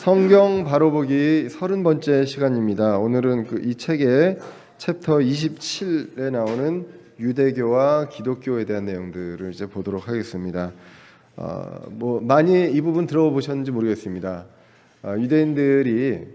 성경 바로보기 30번째 시간입니다. 오늘은 이 책의 챕터 27에 나오는 유대교와 기독교에 대한 내용들을 이제 보도록 하겠습니다. 많이 이 부분 들어보셨는지 모르겠습니다. 유대인들이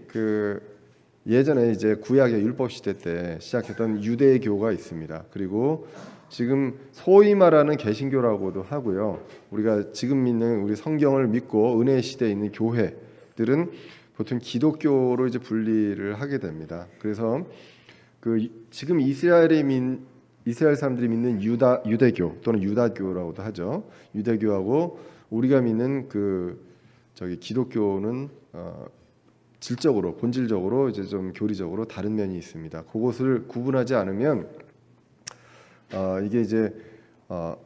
예전에 이제 구약의 율법 시대 때 시작했던 유대교가 있습니다. 그리고 지금 소위 말하는 개신교라고도 하고요. 우리가 지금 믿는 우리 성경을 믿고 은혜 시대에 있는 교회들은 보통 기독교로 이제 분리를 하게 됩니다. 그래서 지금 이스라엘 사람들이 믿는 유대교 또는 유다교라고도 하죠. 유대교하고 우리가 믿는 기독교는 질적으로 본질적으로 이제 좀 교리적으로 다른 면이 있습니다. 그것을 구분하지 않으면 이게 이제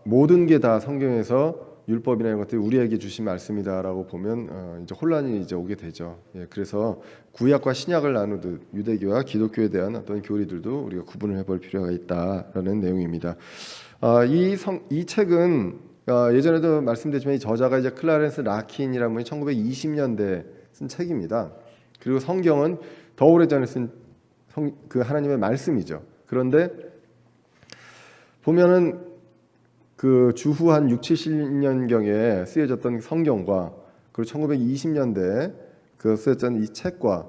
모든 게 다 성경에서 율법이나 이런 것들이 우리에게 주신 말씀이다라고 보면 이제 혼란이 이제 오게 되죠. 그래서 구약과 신약을 나누듯 유대교와 기독교에 대한 어떤 교리들도 우리가 구분을 해볼 필요가 있다라는 내용입니다. 이 책은 예전에도 말씀드렸지만 이 저자가 이제 클라렌스 라킨이라는 분이 1920년대 쓴 책입니다. 그리고 성경은 더 오래전에 쓴 하나님의 말씀이죠. 그런데 보면은 주후 한 6, 70년경에 쓰여졌던 성경과 그리고 1920년대에 쓰여졌던 이 책과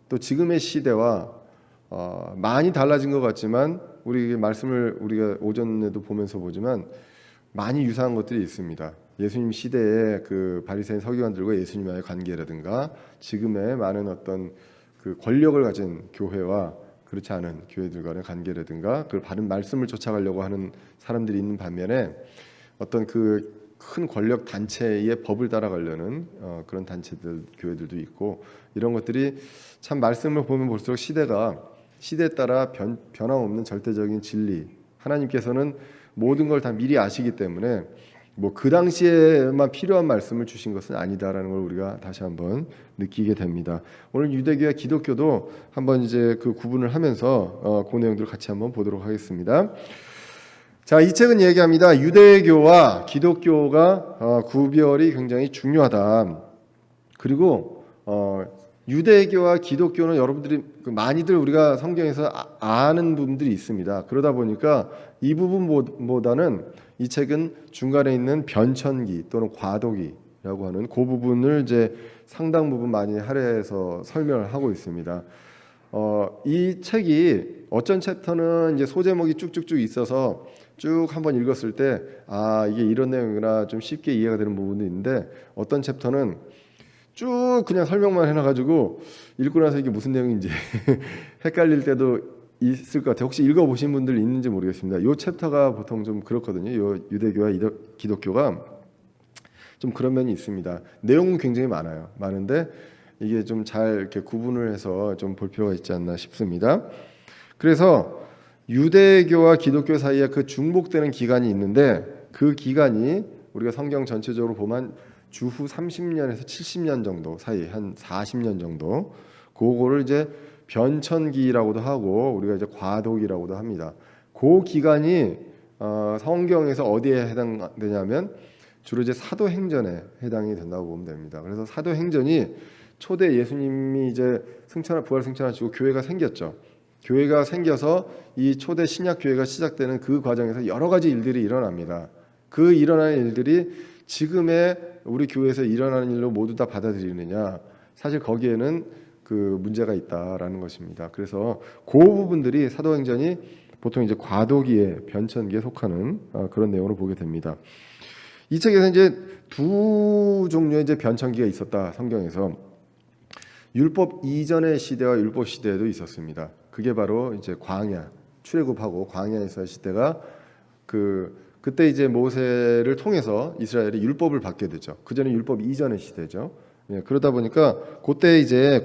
또 지금의 시대와 많이 달라진 것 같지만 우리 말씀을 우리가 오전에도 보면서 보지만 많이 유사한 것들이 있습니다. 예수님 시대의 바리새인 서기관들과 예수님과의 관계라든가 지금의 많은 어떤 권력을 가진 교회와 그렇지 않은 교회들과의 관계라든가 바른 말씀을 쫓아가려고 하는 사람들이 있는 반면에 어떤 큰 권력 단체의 법을 따라가려는 그런 단체들 교회들도 있고 이런 것들이 참 말씀을 보면 볼수록 시대에 따라 변함없는 절대적인 진리 하나님께서는 모든 걸 다 미리 아시기 때문에 그 당시에만 필요한 말씀을 주신 것은 아니다라는 걸 우리가 다시 한번 느끼게 됩니다. 오늘 유대교와 기독교도 한번 이제 구분을 하면서 그 내용들을 같이 한번 보도록 하겠습니다. 자, 이 책은 얘기합니다. 유대교와 기독교가 구별이 굉장히 중요하다. 그리고 유대교와 기독교는 여러분들이 많이들 우리가 성경에서 아는 부분들이 있습니다. 그러다 보니까 이 부분보다는 이 책은 중간에 있는 변천기 또는 과도기라고 하는 그 부분을 이제 상당 부분 많이 할애해서 설명을 하고 있습니다. 이 책이 어떤 챕터는 이제 소제목이 쭉쭉쭉 있어서 쭉 한번 읽었을 때 이게 이런 내용이구나 좀 쉽게 이해가 되는 부분도 있는데 어떤 챕터는 쭉 그냥 설명만 해놔가지고 읽고 나서 이게 무슨 내용인지 헷갈릴 때도 있을 것 같아요. 혹시 읽어보신 분들 있는지 모르겠습니다. 이 챕터가 보통 좀 그렇거든요. 요 유대교와 기독교가 좀 그런 면이 있습니다. 내용은 굉장히 많은데 이게 좀 잘 이렇게 구분을 해서 좀 볼 필요가 있지 않나 싶습니다. 그래서 유대교와 기독교 사이에 중복되는 기간이 있는데 그 기간이 우리가 성경 전체적으로 보면 주후 30년에서 70년 정도 사이 한 40년 정도 그거를 이제 변천기라고도 하고 우리가 이제 과도기라고도 합니다. 그 기간이 성경에서 어디에 해당되냐면 주로 이제 사도행전에 해당이 된다고 보면 됩니다. 그래서 사도행전이 초대 예수님이 이제 부활 승천하시고 교회가 생겼죠. 교회가 생겨서 이 초대 신약 교회가 시작되는 그 과정에서 여러 가지 일들이 일어납니다. 그 일어나는 일들이 지금의 우리 교회에서 일어나는 일로 모두 다 받아들이느냐? 사실 거기에는 문제가 있다라는 것입니다. 그래서 그 부분들이 사도행전이 보통 이제 과도기에 변천기에 속하는 그런 내용으로 보게 됩니다. 이 책에서 이제 두 종류의 이제 변천기가 있었다. 성경에서 율법 이전의 시대와 율법 시대에도 있었습니다. 그게 바로 이제 광야 출애굽하고 광야에서의 시대가 그때 이제 모세를 통해서 이스라엘이 율법을 받게 되죠. 그 전에 율법 이전의 시대죠. 그러다 보니까 그때 이제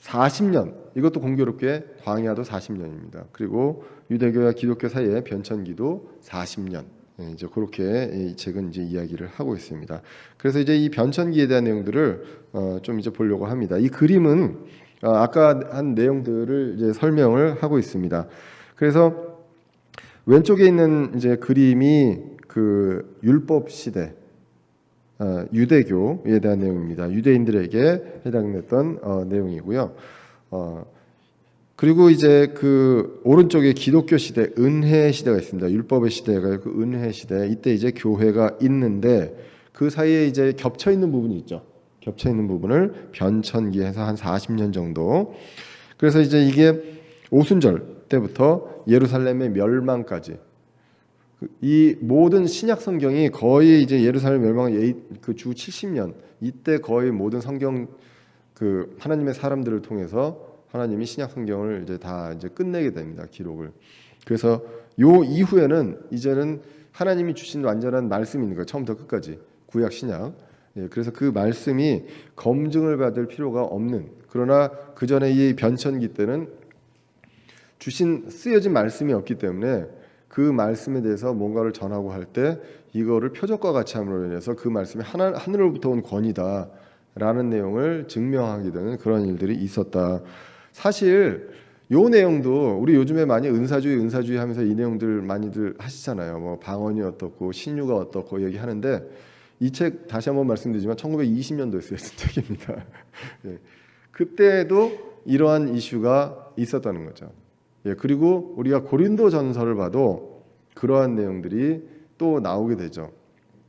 40년 이것도 공교롭게 광야도 40년입니다. 그리고 유대교와 기독교 사이의 변천기도 40년. 이제 그렇게 이 책은 이제 이야기를 하고 있습니다. 그래서 이제 이 변천기에 대한 내용들을 좀 이제 보려고 합니다. 이 그림은 아까 한 내용들을 이제 설명을 하고 있습니다. 그래서 왼쪽에 있는 이제 그림이 율법 시대 유대교에 대한 내용입니다. 유대인들에게 해당됐던 내용이고요. 그리고 이제 그 오른쪽에 기독교 시대, 은혜 시대가 있습니다. 율법의 시대가 있고 은혜 시대. 이때 이제 교회가 있는데 그 사이에 이제 겹쳐 있는 부분이 있죠. 겹쳐 있는 부분을 변천기해서 한 40년 정도. 그래서 이제 이게 오순절 때부터 예루살렘의 멸망까지 이 모든 신약 성경이 거의 이제 예루살렘 멸망 그주 70년 이때 거의 모든 성경 그 하나님의 사람들을 통해서 하나님이 신약 성경을 이제 다 이제 끝내게 됩니다. 기록을. 그래서 요 이후에는 이제는 하나님이 주신 완전한 말씀이 있는 거예요. 처음부터 끝까지 구약 신약. 그래서 그 말씀이 검증을 받을 필요가 없는. 그러나 그 전에 이 변천기 때는 주신 쓰여진 말씀이 없기 때문에 그 말씀에 대해서 뭔가를 전하고 할 때 이거를 표적과 같이 함으로 인해서 그 말씀이 하늘로부터 온 권위다라는 내용을 증명하게 되는 그런 일들이 있었다. 사실 요 내용도 우리 요즘에 많이 은사주의 하면서 이 내용들 많이들 하시잖아요. 뭐 방언이 어떻고 신유가 어떻고 얘기하는데 이 책 다시 한번 말씀드리지만 1920년도에 쓰여진 책입니다. 그때도 이러한 이슈가 있었다는 거죠. 그리고 우리가 고린도 전서를 봐도 그러한 내용들이 또 나오게 되죠.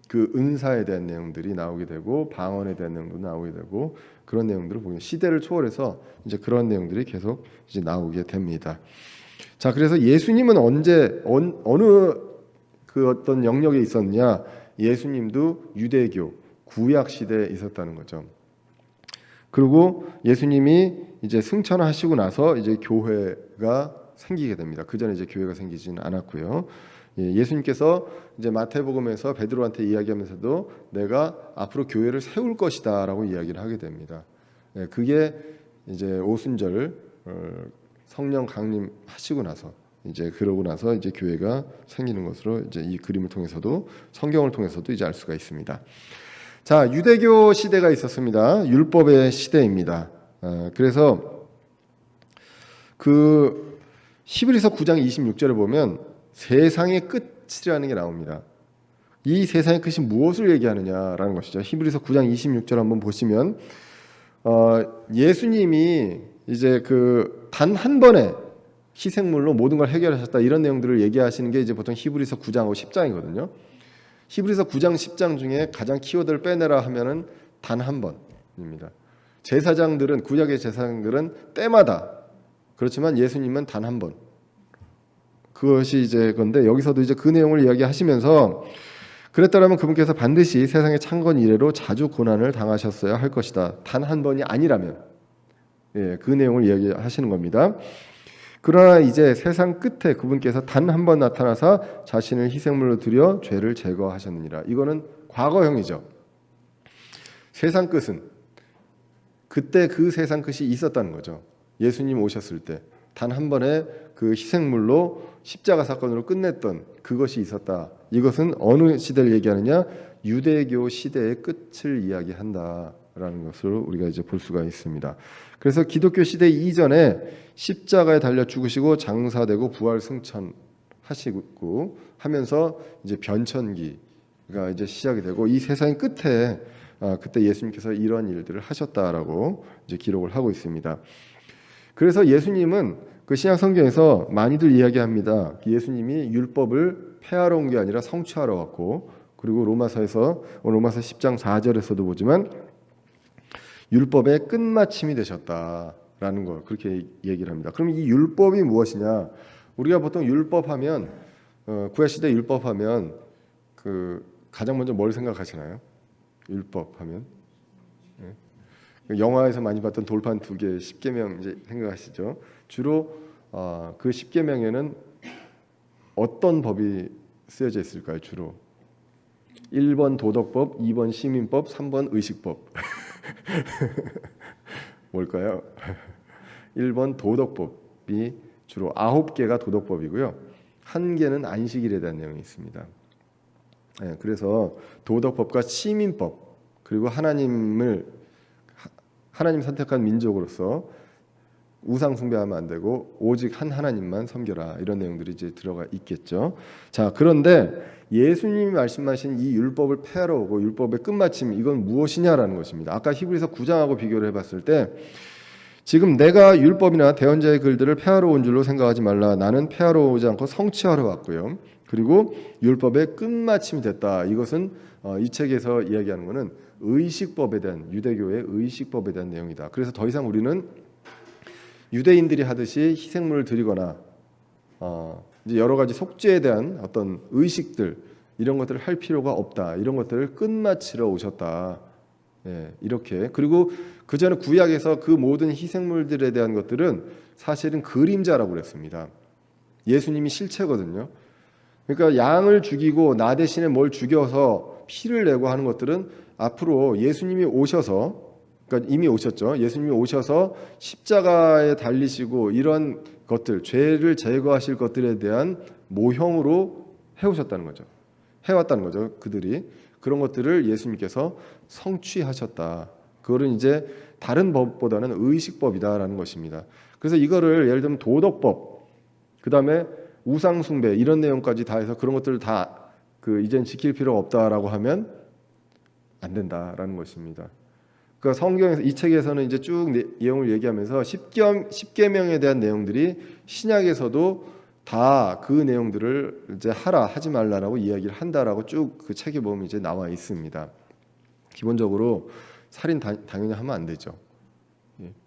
그 은사에 대한 내용들이 나오게 되고 방언에 대한 내용도 나오게 되고 그런 내용들을 보면 시대를 초월해서 이제 그런 내용들이 계속 이제 나오게 됩니다. 자, 그래서 예수님은 언제 어느 그 어떤 영역에 있었냐? 예수님도 유대교 구약 시대에 있었다는 거죠. 그리고 예수님이 이제 승천하시고 나서 이제 교회가 생기게 됩니다. 그 전에 이제 교회가 생기지는 않았고요. 예수님께서 이제 마태복음에서 베드로한테 이야기하면서도 내가 앞으로 교회를 세울 것이다라고 이야기를 하게 됩니다. 그게 이제 오순절 성령 강림하시고 나서 이제 그러고 나서 이제 교회가 생기는 것으로 이제 이 그림을 통해서도 성경을 통해서도 이제 알 수가 있습니다. 자, 유대교 시대가 있었습니다. 율법의 시대입니다. 그래서 그 히브리서 9장 26절에 보면 세상의 끝이라는 게 나옵니다. 이 세상의 끝이 무엇을 얘기하느냐라는 것이죠. 히브리서 9장 26절 한번 보시면 예수님이 이제 그 단 한 번에 희생물로 모든 걸 해결하셨다 이런 내용들을 얘기하시는 게 이제 보통 히브리서 9장하고 10장이거든요. 히브리서 9장 10장 중에 가장 키워드를 빼내라 하면은 단 한 번입니다. 제사장들은 구약의 제사장들은 때마다 그렇지만 예수님은 단 한 번. 그것이 이제 건데 여기서도 이제 그 내용을 이야기하시면서 그랬더라면 그분께서 반드시 세상의 창건 이래로 자주 고난을 당하셨어야 할 것이다. 단 한 번이 아니라면 그 내용을 이야기하시는 겁니다. 그러나 이제 세상 끝에 그분께서 단 한 번 나타나사 자신을 희생물로 드려 죄를 제거하셨느니라. 이거는 과거형이죠. 세상 끝은 그때 그 세상 끝이 있었다는 거죠. 예수님 오셨을 때 단 한 번에 그 희생물로 십자가 사건으로 끝냈던 그것이 있었다. 이것은 어느 시대를 얘기하느냐? 유대교 시대의 끝을 이야기한다라는 것을 우리가 이제 볼 수가 있습니다. 그래서 기독교 시대 이전에 십자가에 달려 죽으시고 장사되고 부활 승천하시고 하면서 이제 변천기가 이제 시작이 되고 이 세상의 끝에 그때 예수님께서 이런 일들을 하셨다라고 이제 기록을 하고 있습니다. 그래서 예수님은 그 신약 성경에서 많이들 이야기합니다. 예수님이 율법을 폐하러 온 게 아니라 성취하러 왔고, 그리고 로마서 10장 4절에서도 보지만 율법의 끝마침이 되셨다라는 걸 그렇게 얘기를 합니다. 그럼 이 율법이 무엇이냐? 우리가 보통 율법하면 구약 시대 율법하면 그 가장 먼저 뭘 생각하시나요? 율법하면 영화에서 많이 봤던 돌판 2개 10계명 이제 생각하시죠. 주로 그 10계명에는 어떤 법이 쓰여져 있을까요? 주로 1번 도덕법, 2번 시민법, 3번 의식법. 뭘까요? 1번 도덕법이 주로 9개가 도덕법이고요. 1개는 안식일에 대한 내용이 있습니다. 그래서 도덕법과 시민법 그리고 하나님 선택한 민족으로서 우상 숭배하면 안 되고 오직 한 하나님만 섬겨라, 이런 내용들이 이제 들어가 있겠죠. 자, 그런데 예수님이 말씀하신 이 율법을 폐하러 오고 율법의 끝마침, 이건 무엇이냐라는 것입니다. 아까 히브리서 9장하고 비교를 해봤을 때 지금 내가 율법이나 대언자의 글들을 폐하러 온 줄로 생각하지 말라. 나는 폐하러 오지 않고 성취하러 왔고요. 그리고 율법의 끝마침이 됐다. 이것은 이 책에서 이야기하는 것은 의식법에 대한, 유대교의 의식법에 대한 내용이다. 그래서 더 이상 우리는 유대인들이 하듯이 희생물을 드리거나 이제 여러 가지 속죄에 대한 어떤 의식들, 이런 것들을 할 필요가 없다. 이런 것들을 끝마치러 오셨다. 예, 이렇게. 그리고 그 전에 구약에서 그 모든 희생물들에 대한 것들은 사실은 그림자라고 그랬습니다. 예수님이 실체거든요. 그러니까 양을 죽이고 나 대신에 뭘 죽여서 피를 내고 하는 것들은 앞으로 예수님이 오셔서, 그러니까 이미 오셨죠. 예수님이 오셔서 십자가에 달리시고 이런 것들, 죄를 제거하실 것들에 대한 모형으로 해오셨다는 거죠. 해왔다는 거죠. 그들이 그런 것들을 예수님께서 성취하셨다. 그거는 이제 다른 법보다는 의식법이다라는 것입니다. 그래서 이거를 예를 들면 도덕법, 그 다음에 우상숭배 이런 내용까지 다 해서 그런 것들을 다 이젠 지킬 필요가 없다라고 하면 안 된다라는 것입니다. 그러니까 성경에서, 이 책에서는 이제 쭉 내용을 얘기하면서 십계명에 대한 내용들이 신약에서도 다 그 내용들을 이제 하라, 하지 말라라고 이야기를 한다라고 쭉 그 책에 보면 이제 나와 있습니다. 기본적으로 살인 당연히 하면 안 되죠.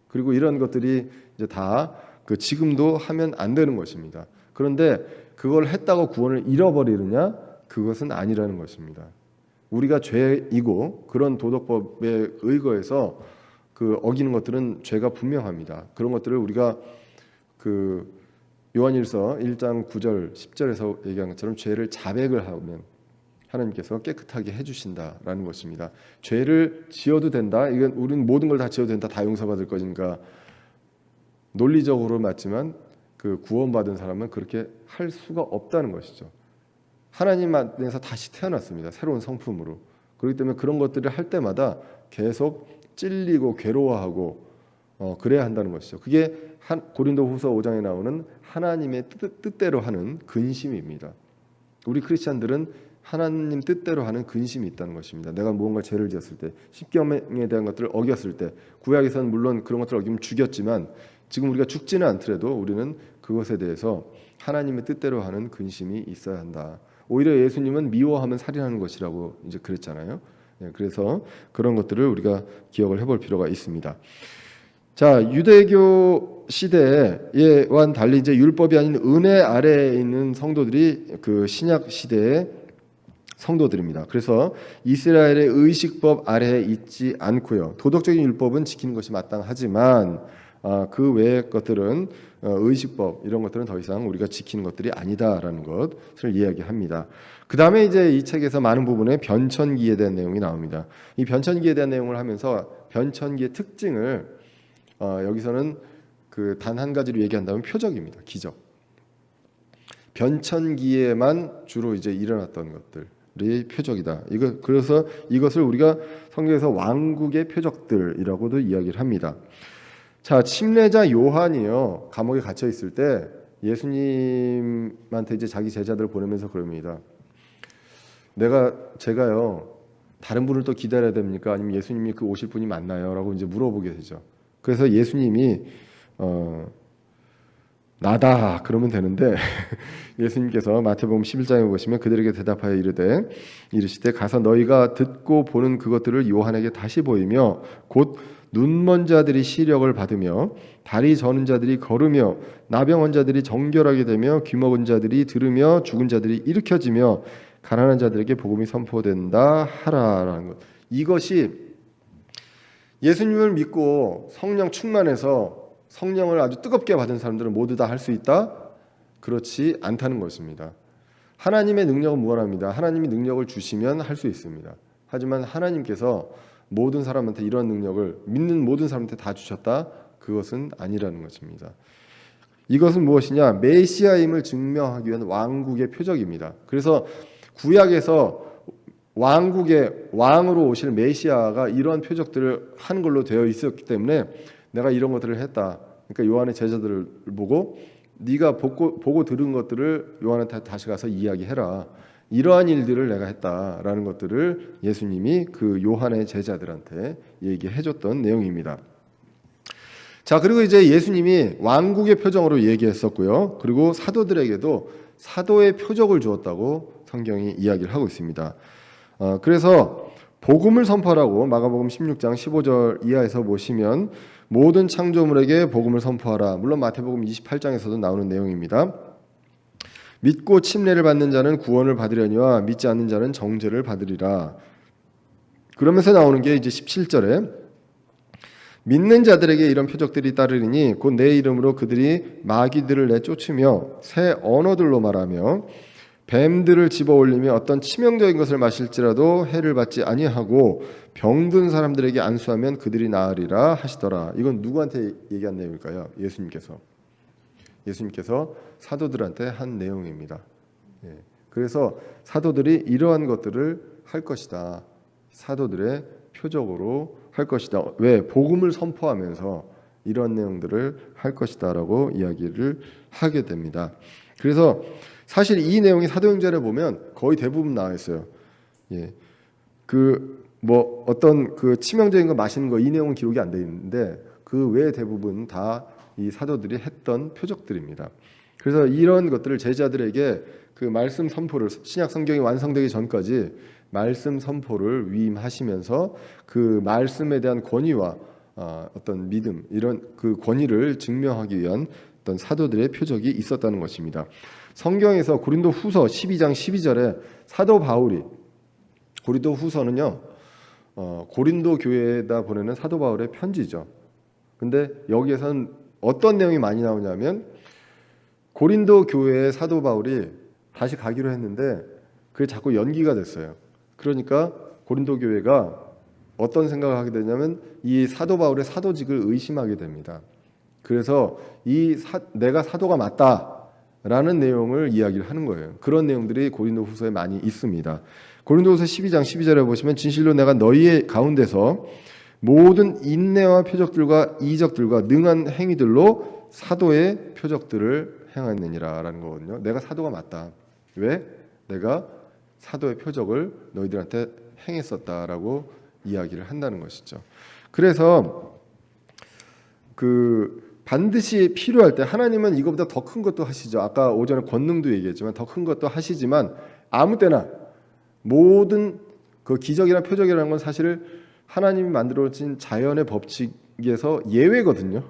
그리고 이런 것들이 이제 다 지금도 하면 안 되는 것입니다. 그런데 그걸 했다고 구원을 잃어버리느냐? 그것은 아니라는 것입니다. 우리가 죄이고 그런 도덕법에 의거해서 어기는 것들은 죄가 분명합니다. 그런 것들을 우리가 요한일서 1장 9절 10절에서 얘기한 것처럼 죄를 자백을 하면 하나님께서 깨끗하게 해주신다라는 것입니다. 죄를 지어도 된다. 이건 우리는 모든 걸 다 지어도 된다. 다 용서받을 거니까 논리적으로 맞지만 구원받은 사람은 그렇게 할 수가 없다는 것이죠. 하나님 안에서 다시 태어났습니다. 새로운 성품으로. 그렇기 때문에 그런 것들을 할 때마다 계속 찔리고 괴로워하고 그래야 한다는 것이죠. 그게 고린도후서 5장에 나오는 하나님의 뜻대로 하는 근심입니다. 우리 크리스찬들은 하나님 뜻대로 하는 근심이 있다는 것입니다. 내가 무언가 죄를 지었을 때, 십계명에 대한 것들을 어겼을 때, 구약에서는 물론 그런 것들을 어기면 죽였지만 지금 우리가 죽지는 않더라도 우리는 그것에 대해서 하나님의 뜻대로 하는 근심이 있어야 한다. 오히려 예수님은 미워하면 살인하는 것이라고 이제 그랬잖아요. 그래서 그런 것들을 우리가 기억을 해볼 필요가 있습니다. 자, 유대교 시대에와는 달리 이제 율법이 아닌 은혜 아래에 있는 성도들이 신약 시대의 성도들입니다. 그래서 이스라엘의 의식법 아래에 있지 않고요. 도덕적인 율법은 지키는 것이 마땅하지만 그 외의 것들은 의식법 이런 것들은 더 이상 우리가 지키는 것들이 아니다라는 것을 이야기합니다. 그 다음에 이제 이 책에서 많은 부분에 변천기에 대한 내용이 나옵니다. 이 변천기에 대한 내용을 하면서 변천기의 특징을 여기서는 단 한 가지로 얘기한다면 표적입니다. 기적. 변천기에만 주로 이제 일어났던 것들이 표적이다. 그래서 이것을 우리가 성경에서 왕국의 표적들이라고도 이야기를 합니다. 자, 침례자 요한이요, 감옥에 갇혀 있을 때 예수님한테 이제 자기 제자들을 보내면서 그럽니다. 제가요 다른 분을 또 기다려야 됩니까? 아니면 예수님이 오실 분이 맞나요? 라고 이제 물어보게 되죠. 그래서 예수님이 나다 그러면 되는데 예수님께서 마태복음 11장에 보시면 그들에게 대답하여 이르시되 가서 너희가 듣고 보는 그것들을 요한에게 다시 보이며 곧 눈먼 자들이 시력을 받으며 다리 저는 자들이 걸으며 나병 자들이 정결하게 되며 귀먹은 자들이 들으며 죽은 자들이 일으켜지며 가난한 자들에게 복음이 선포된다 하라라는 것. 이것이 예수님을 믿고 성령 충만해서 성령을 아주 뜨겁게 받은 사람들은 모두 다 할 수 있다? 그렇지 않다는 것입니다. 하나님의 능력은 무한합니다. 하나님이 능력을 주시면 할 수 있습니다. 하지만 하나님께서 모든 사람한테 이러한 능력을 믿는 모든 사람한테 다 주셨다? 그것은 아니라는 것입니다. 이것은 무엇이냐? 메시아임을 증명하기 위한 왕국의 표적입니다. 그래서 구약에서 왕국의 왕으로 오실 메시아가 이러한 표적들을 하는 걸로 되어 있었기 때문에 내가 이런 것들을 했다. 그러니까 요한의 제자들을 보고 네가 보고 들은 것들을 요한한테 다시 가서 이야기해라. 이러한 일들을 내가 했다라는 것들을 예수님이 그 요한의 제자들한테 얘기해줬던 내용입니다. 자, 그리고 이제 예수님이 왕국의 표정으로 얘기했었고요. 그리고 사도들에게도 사도의 표적을 주었다고 성경이 이야기를 하고 있습니다. 그래서 복음을 선포하라고 마가복음 16장 15절 이하에서 보시면 모든 창조물에게 복음을 선포하라. 물론 마태복음 28장에서도 나오는 내용입니다. 믿고 침례를 받는 자는 구원을 받으려니와 믿지 않는 자는 정죄를 받으리라. 그러면서 나오는 게 이제 17절에 믿는 자들에게 이런 표적들이 따르리니 곧 내 이름으로 그들이 마귀들을 내쫓으며 새 언어들로 말하며 뱀들을 집어올리며 어떤 치명적인 것을 마실지라도 해를 받지 아니하고 병든 사람들에게 안수하면 그들이 나으리라 하시더라. 이건 누구한테 얘기한 내용일까요? 예수님께서 사도들한테 한 내용입니다. 그래서 사도들이 이러한 것들을 할 것이다. 사도들의 표적으로 할 것이다. 왜? 복음을 선포하면서 이런 내용들을 할 것이다라고 이야기를 하게 됩니다. 그래서 사실 이 내용이 사도행전에 보면 거의 대부분 나와 있어요. 어떤 치명적인 거 마시는 거 이 내용은 기록이 안 돼 있는데 그 외 대부분 다 이 사도들이 했던 표적들입니다. 그래서 이런 것들을 제자들에게 그 말씀 선포를 신약 성경이 완성되기 전까지 말씀 선포를 위임하시면서 그 말씀에 대한 권위와 어떤 믿음 이런 그 권위를 증명하기 위한 어떤 사도들의 표적이 있었다는 것입니다. 성경에서 고린도후서 12장 12절에 사도 바울이 고린도후서는요 고린도 교회에다 보내는 사도 바울의 편지죠. 근데 여기에서는 어떤 내용이 많이 나오냐면 고린도 교회의 사도 바울이 다시 가기로 했는데 그게 자꾸 연기가 됐어요. 그러니까 고린도 교회가 어떤 생각을 하게 되냐면 이 사도 바울의 사도직을 의심하게 됩니다. 그래서 내가 사도가 맞다라는 내용을 이야기를 하는 거예요. 그런 내용들이 고린도후서에 많이 있습니다. 고린도후서 12장 12절에 보시면 진실로 내가 너희의 가운데서 모든 인내와 표적들과 이적들과 능한 행위들로 사도의 표적들을 행하느니라라는 거거든요. 내가 사도가 맞다. 왜? 내가 사도의 표적을 너희들한테 행했었다라고 이야기를 한다는 것이죠. 그래서 반드시 필요할 때 하나님은 이거보다 더 큰 것도 하시죠. 아까 오전에 권능도 얘기했지만 더 큰 것도 하시지만 아무 때나 모든 그 기적이나 표적이라는 건 사실 하나님이 만들어진 자연의 법칙에서 예외거든요.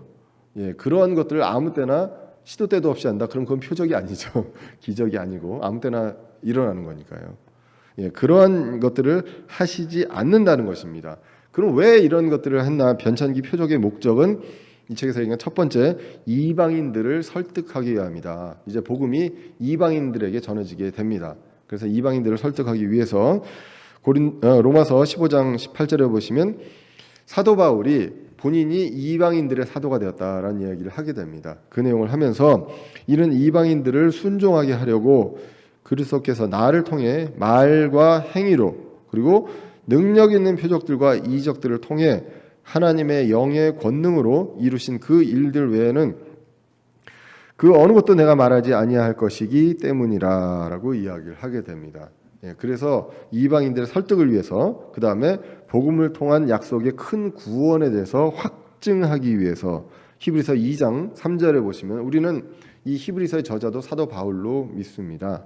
그러한 것들을 아무 때나 시도 때도 없이 한다. 그럼 그건 표적이 아니죠. 기적이 아니고 아무 때나 일어나는 거니까요. 그러한 것들을 하시지 않는다는 것입니다. 그럼 왜 이런 것들을 했나? 변천기 표적의 목적은 이 책에서 얘기한 첫 번째 이방인들을 설득하기 위함이다. 이제 복음이 이방인들에게 전해지게 됩니다. 그래서 이방인들을 설득하기 위해서 로마서 15장 18절에 보시면 사도 바울이 본인이 이방인들의 사도가 되었다라는 이야기를 하게 됩니다. 그 내용을 하면서 이는 이방인들을 순종하게 하려고 그리스도께서 나를 통해 말과 행위로 그리고 능력 있는 표적들과 이적들을 통해 하나님의 영의 권능으로 이루신 그 일들 외에는 그 어느 것도 내가 말하지 아니할 것이기 때문이라라고 이야기를 하게 됩니다. 그래서 이방인들의 설득을 위해서 그 다음에 복음을 통한 약속의 큰 구원에 대해서 확증하기 위해서 히브리서 2장 3절에 보시면 우리는 이 히브리서의 저자도 사도 바울로 믿습니다.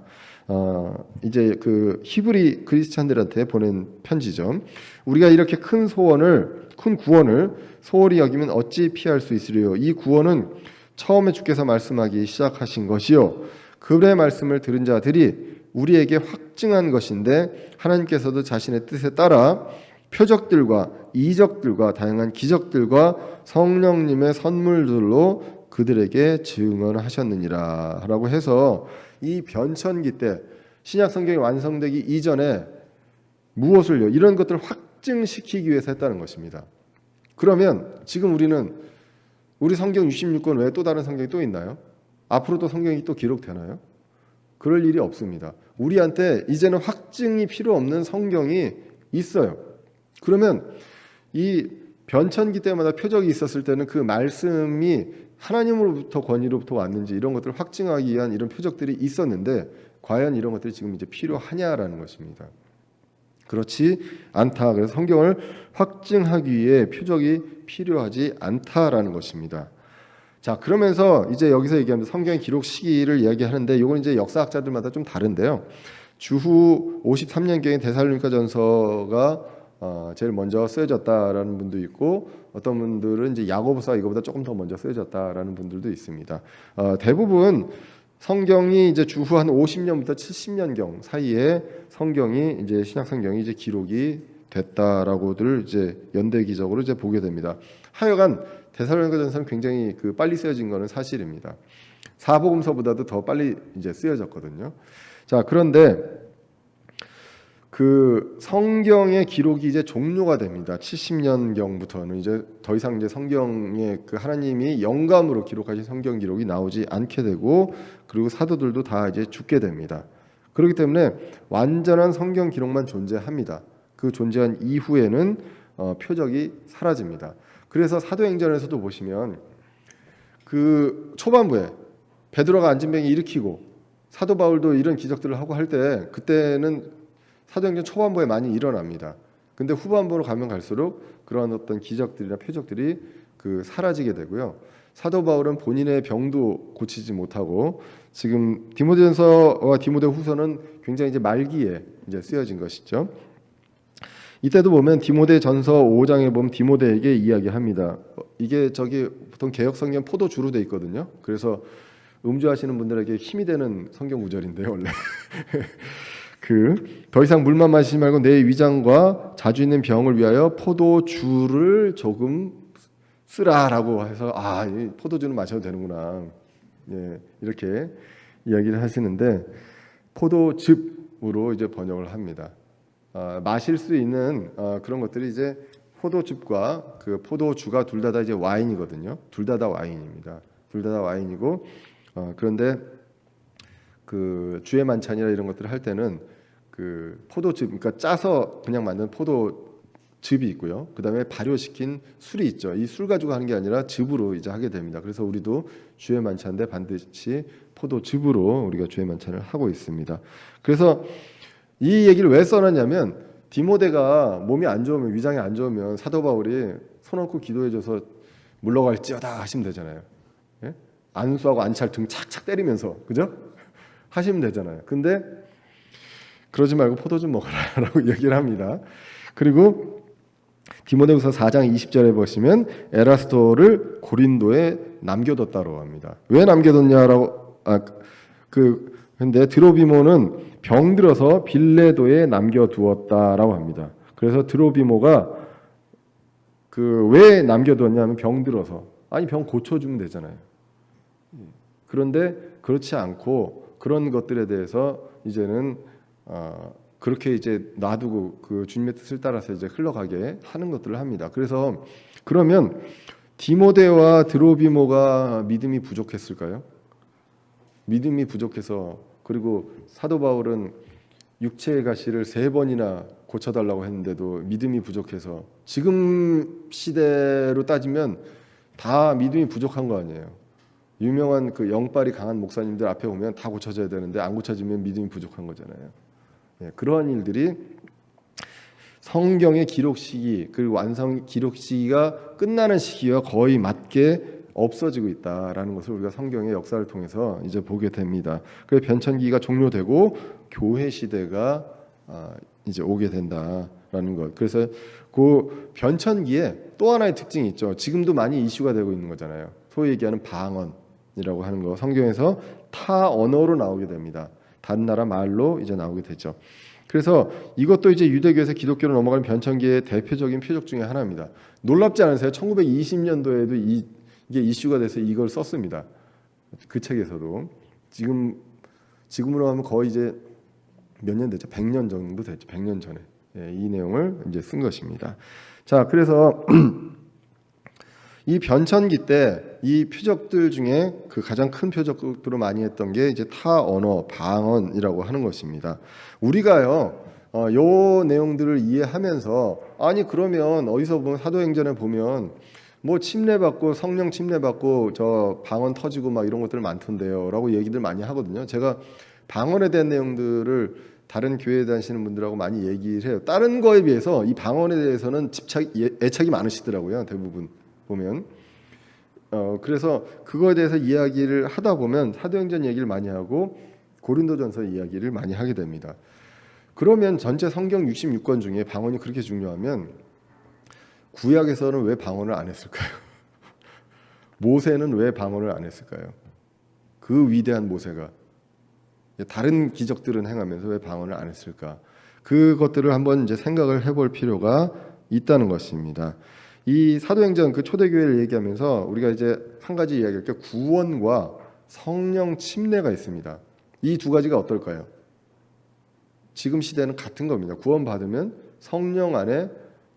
이제 그 히브리 크리스찬들한테 보낸 편지죠. 우리가 이렇게 큰 구원을 소홀히 여기면 어찌 피할 수 있으리요? 이 구원은 처음에 주께서 말씀하기 시작하신 것이요 그의 말씀을 들은 자들이 우리에게 확증한 것인데 하나님께서도 자신의 뜻에 따라 표적들과 이적들과 다양한 기적들과 성령님의 선물들로 그들에게 증언하셨느니라 라고 해서 이 변천기 때 신약 성경이 완성되기 이전에 무엇을요? 이런 것들을 확증시키기 위해서 했다는 것입니다. 그러면 지금 우리 성경 66권 외에 또 다른 성경이 또 있나요? 앞으로 또 성경이 또 기록되나요? 그럴 일이 없습니다. 우리한테 이제는 확증이 필요 없는 성경이 있어요. 그러면 이 변천기 때마다 표적이 있었을 때는 그 말씀이 하나님으로부터 권위로부터 왔는지 이런 것들을 확증하기 위한 이런 표적들이 있었는데 과연 이런 것들이 지금 이제 필요하냐라는 것입니다. 그렇지 않다. 그래서 성경을 확증하기 위해 표적이 필요하지 않다라는 것입니다. 자, 그러면서 이제 여기서 얘기하면 성경 기록 시기를 이야기하는데 이건 이제 역사학자들마다 좀 다른데요. 주후 53년경에 데살로니가전서가 제일 먼저 쓰여졌다라는 분도 있고 어떤 분들은 이제 야고보서가 이거보다 조금 더 먼저 쓰여졌다라는 분들도 있습니다. 대부분 성경이 이제 주후 한 50년부터 70년경 사이에 성경이 이제 신약 성경이 이제 기록이 됐다라고들 이제 연대기적으로 이제 보게 됩니다. 하여간 데살로니가전서는 굉장히 빨리 쓰여진 거는 사실입니다. 사복음서보다도 더 빨리 이제 쓰여졌거든요. 자, 그런데 그 성경의 기록이 이제 종료가 됩니다. 70년경부터는 이제 더 이상 이제 성경에 그 하나님이 영감으로 기록하신 성경 기록이 나오지 않게 되고 그리고 사도들도 다 이제 죽게 됩니다. 그렇기 때문에 완전한 성경 기록만 존재합니다. 그 존재한 이후에는 표적이 사라집니다. 그래서 사도행전에서도 보시면 그 초반부에 베드로가 안진병이 일으키고 사도 바울도 이런 기적들을 하고 할 때 그때는 사도행전 초반부에 많이 일어납니다. 근데 후반부로 가면 갈수록 그러한 어떤 기적들이나 표적들이 사라지게 되고요. 사도 바울은 본인의 병도 고치지 못하고 지금 디모데전서와 디모데후서는 굉장히 이제 말기에 이제 쓰여진 것이죠. 이때도 보면 디모데전서 5장에 보면 디모데에게 이야기합니다. 이게 보통 개역 성경 포도주로 돼 있거든요. 그래서 음주하시는 분들에게 힘이 되는 성경 구절인데요, 원래. 더 이상 물만 마시지 말고 내 위장과 자주 있는 병을 위하여 포도주를 조금 쓰라라고 해서 이 포도주는 마셔도 되는구나. 예, 이렇게 이야기를 하시는데 포도즙으로 이제 번역을 합니다. 마실 수 있는 그런 것들이 이제 포도즙과 그 포도주가 둘 다 이제 와인이거든요. 둘 다 와인입니다. 둘 다 와인이고 그런데 그 주의 만찬이나 이런 것들을 할 때는 그 포도즙, 그러니까 짜서 그냥 만든 포도즙이 있고요. 그 다음에 발효시킨 술이 있죠. 이 술 가지고 하는 게 아니라 즙으로 이제 하게 됩니다. 그래서 우리도 주의 만찬인데 반드시 포도즙으로 우리가 주의 만찬을 하고 있습니다. 그래서 이 얘기를 왜 써놨냐면 디모데가 몸이 안 좋으면 위장이 안 좋으면 사도 바울이 손 얹고 기도해줘서 물러갈지어다 하시면 되잖아요. 예? 안수하고 안찰 등 착착 때리면서 그죠? 하시면 되잖아요. 근데 그러지 말고 포도즙 먹어라라고 얘기를 합니다. 그리고 디모데후서 4장 20절에 보시면 에라스토를 고린도에 남겨뒀다고 합니다. 왜 남겨뒀냐라고 근데 드로비모는 병들어서 빌레도에 남겨두었다라고 합니다. 그래서 드로비모가 왜 남겨두었냐면 병들어서 병 고쳐주면 되잖아요. 그런데 그렇지 않고 그런 것들에 대해서 이제는 그렇게 이제 놔두고 그 주님의 뜻을 따라서 이제 흘러가게 하는 것들을 합니다. 그래서 그러면 디모데와 드로비모가 믿음이 부족했을까요? 믿음이 부족해서 그리고 사도 바울은 육체의 가시를 3번이나 고쳐달라고 했는데도 믿음이 부족해서 지금 시대로 따지면 다 믿음이 부족한 거 아니에요. 유명한 그 영빨이 강한 목사님들 앞에 오면 다 고쳐져야 되는데 안 고쳐지면 믿음이 부족한 거잖아요. 예, 그러한 일들이 성경의 기록 시기 그리고 완성 기록 시기가 끝나는 시기와 거의 맞게 없어지고 있다라는 것을 우리가 성경의 역사를 통해서 이제 보게 됩니다. 그래서 변천기가 종료되고 교회 시대가 이제 오게 된다라는 것. 그래서 그 변천기에 또 하나의 특징이 있죠. 지금도 많이 이슈가 되고 있는 거잖아요. 소위 얘기하는 방언이라고 하는 거. 성경에서 타 언어로 나오게 됩니다. 다른 나라 말로 이제 나오게 되죠. 그래서 이것도 이제 유대교에서 기독교로 넘어가는 변천기의 대표적인 표적 중에 하나입니다. 놀랍지 않으세요? 1920년도에도 이게 이슈가 돼서 이걸 썼습니다. 그 책에서도 지금으로 하면 거의 이제 몇 년 됐죠? 100년 정도 됐죠. 100년 전에 이 내용을 이제 쓴 것입니다. 자, 그래서 이 변천기 때 이 표적들 중에 그 가장 큰 표적으로 많이 했던 게 이제 타 언어 방언이라고 하는 것입니다. 우리가요, 요 내용들을 이해하면서 그러면 어디서 보면 사도행전에 보면 뭐 침례받고 성령 침례받고 저 방언 터지고 막 이런 것들 많던데요라고 얘기들 많이 하거든요. 제가 방언에 대한 내용들을 다른 교회에 다니시는 분들하고 많이 얘기를 해요. 다른 거에 비해서 이 방언에 대해서는 애착이 많으시더라고요. 대부분 보면. 그래서 그거에 대해서 이야기를 하다 보면 사도행전 얘기를 많이 하고 고린도전서 이야기를 많이 하게 됩니다. 그러면 전체 성경 66권 중에 방언이 그렇게 중요하면 구약에서는 왜 방언을 안 했을까요? 모세는 왜 방언을 안 했을까요? 그 위대한 모세가 다른 기적들은 행하면서 왜 방언을 안 했을까? 그것들을 한번 이제 생각을 해볼 필요가 있다는 것입니다. 이 사도행전 그 초대교회를 얘기하면서 우리가 이제 한 가지 이야기할 게 구원과 성령 침례가 있습니다. 이 두 가지가 어떨까요? 지금 시대는 같은 겁니다. 구원 받으면 성령 안에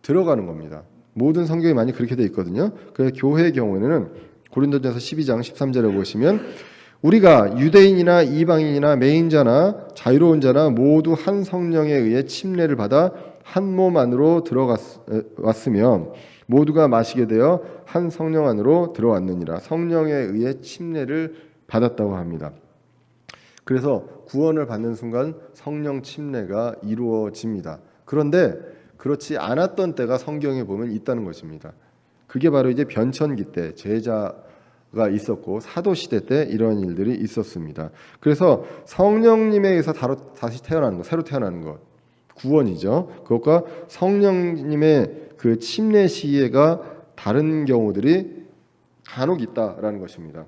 들어가는 겁니다. 모든 성경이 많이 그렇게 돼 있거든요. 그래서 교회의 경우에는 고린도전서 12장 13절에 보시면 우리가 유대인이나 이방인이나 매인자나 자유로운 자나 모두 한 성령에 의해 침례를 받아 한 몸 안으로 들어왔으며 모두가 마시게 되어 한 성령 안으로 들어왔느니라. 성령에 의해 침례를 받았다고 합니다. 그래서 구원을 받는 순간 성령 침례가 이루어집니다. 그런데 그렇지 않았던 때가 성경에 보면 있다는 것입니다. 그게 바로 이제 변천기 때 제자가 있었고 사도 시대 때 이런 일들이 있었습니다. 그래서 성령님에 의해서 다시 태어나는 것, 새로 태어나는 것, 구원이죠. 그것과 성령님의 그 침례 시에가 다른 경우들이 간혹 있다라는 것입니다.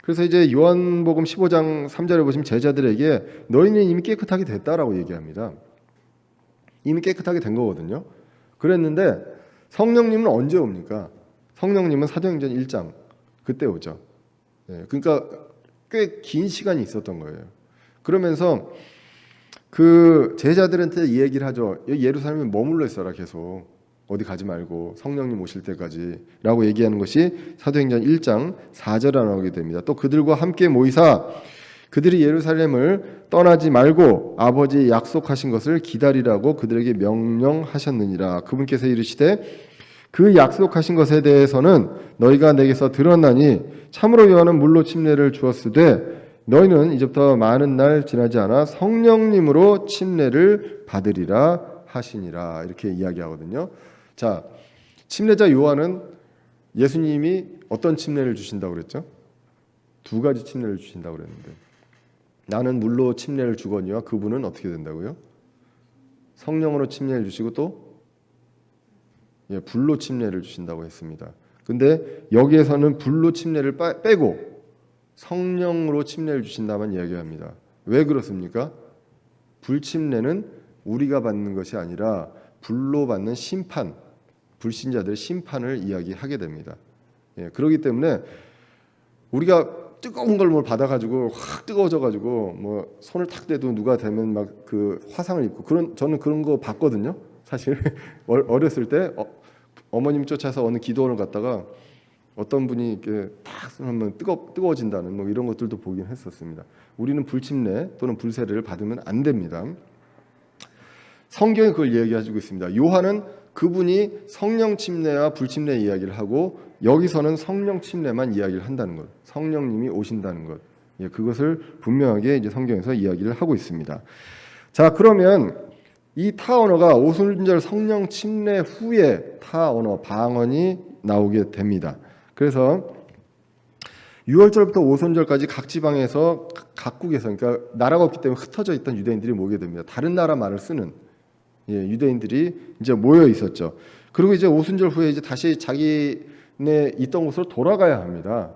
그래서 이제 요한복음 15장 3절에 보시면 제자들에게 너희는 이미 깨끗하게 됐다라고 얘기합니다. 이미 깨끗하게 된 거거든요. 그랬는데 성령님은 언제 옵니까? 성령님은 사도행전 1장 그때 오죠. 그러니까 꽤 긴 시간이 있었던 거예요. 그러면서 그 제자들한테 이 얘기를 하죠. 예루살렘에 머물러 있어라 계속. 어디 가지 말고 성령님 오실 때까지 라고 얘기하는 것이 사도행전 1장 4절에 나오게 됩니다. 또 그들과 함께 모이사 그들이 예루살렘을 떠나지 말고 아버지 약속하신 것을 기다리라고 그들에게 명령하셨느니라. 그분께서 이르시되 그 약속하신 것에 대해서는 너희가 내게서 들었나니 참으로 요한은 물로 침례를 주었으되 너희는 이제부터 많은 날 지나지 않아 성령님으로 침례를 받으리라 하시니라. 이렇게 이야기하거든요. 자, 침례자 요한은 예수님이 어떤 침례를 주신다고 그랬죠? 두 가지 침례를 주신다고 그랬는데 나는 물로 침례를 주거니와 그분은 어떻게 된다고요? 성령으로 침례를 주시고 또 불로 침례를 주신다고 했습니다. 근데 여기에서는 불로 침례를 빼고 성령으로 침례를 주신다만 이야기합니다. 왜 그렇습니까? 불침례는 우리가 받는 것이 아니라 불로 받는 심판, 불신자들의 심판을 이야기하게 됩니다. 그렇기 때문에 우리가 뜨거운 걸 뭘 받아가지고 확 뜨거워져가지고 뭐 손을 탁 대도 누가 되면 막 그 화상을 입고 저는 그런 거 봤거든요. 사실 어렸을 때 어머님 쫓아서 어느 기도원을 갔다가 어떤 분이 이렇게 탁 하면 뜨거워진다는 뭐 이런 것들도 보긴 했었습니다. 우리는 불침례 또는 불세례를 받으면 안 됩니다. 성경이 그걸 얘기해주고 있습니다. 요한은 그분이 성령 침례와 불침례 이야기를 하고 여기서는 성령 침례만 이야기를 한다는 것, 성령님이 오신다는 것, 그것을 분명하게 이제 성경에서 이야기를 하고 있습니다. 자, 그러면 이 타 언어가 오순절 성령 침례 후에 타 언어 방언이 나오게 됩니다. 그래서 6월절부터 오순절까지 각 지방에서 각국에서 그러니까 나라가 없기 때문에 흩어져 있던 유대인들이 모이게 됩니다. 다른 나라 말을 쓰는 유대인들이 이제 모여 있었죠. 그리고 이제 오순절 후에 이제 다시 자기네 있던 곳으로 돌아가야 합니다.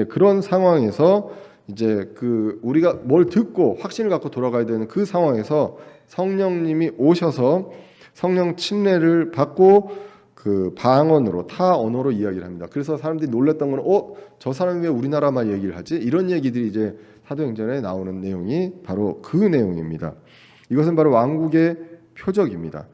그런 상황에서 이제 그 우리가 뭘 듣고 확신을 갖고 돌아가야 되는 그 상황에서 성령님이 오셔서 성령 침례를 받고 그 방언으로 타 언어로 이야기를 합니다. 그래서 사람들이 놀랐던 건 저 사람이 왜 우리나라만 얘기를 하지? 이런 얘기들이 이제 사도행전에 나오는 내용이 바로 그 내용입니다. 이것은 바로 왕국의 표적입니다.